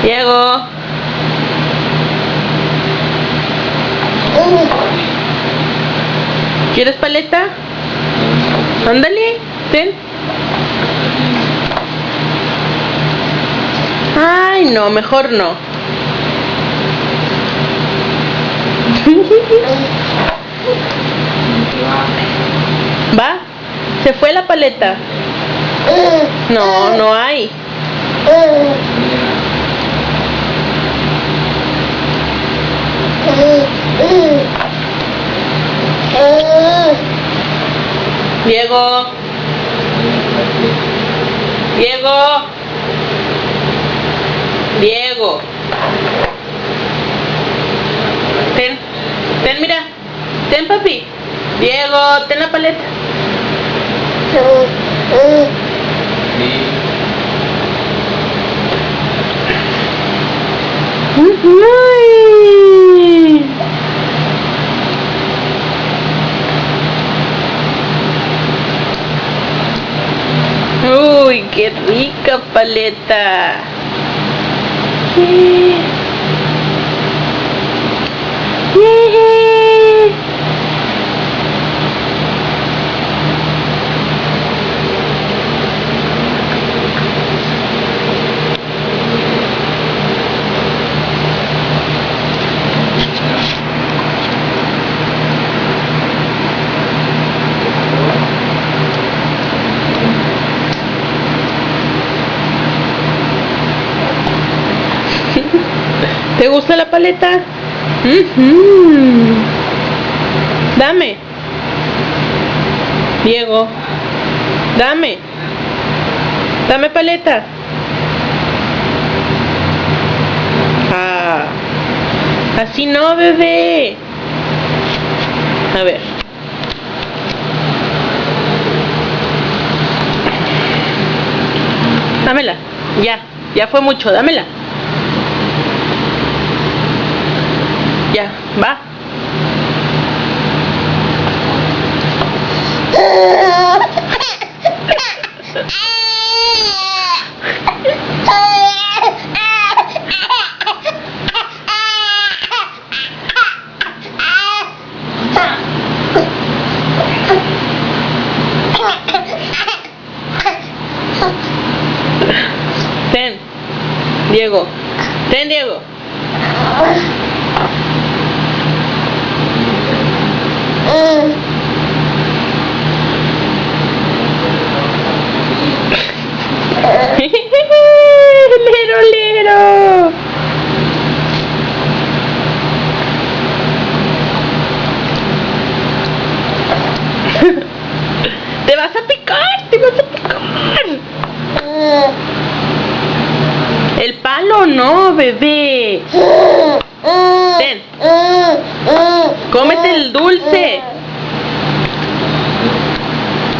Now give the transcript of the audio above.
Diego. ¿Quieres paleta? Ándale, ten. Ay, no, mejor no. ¿Va? ¿Se fue la paleta? No, no hay. Diego. Diego. Diego. Ten. Ten, mira. Ten, papi. Diego, ten la paleta. Ay. Uy, qué rica paleta. Yeah. Yeah. ¿Te gusta la paleta? Dame. Diego. Dame. Dame paleta. Ah. Así no, bebé. A ver. Dámela. Ya. Ya fue mucho. Dámela. Ya, va. Ten, Diego. Ten, Diego. Lero, lero. Te vas a picar, te vas a picar. El palo no, bebé. Ten. Cómete el dulce.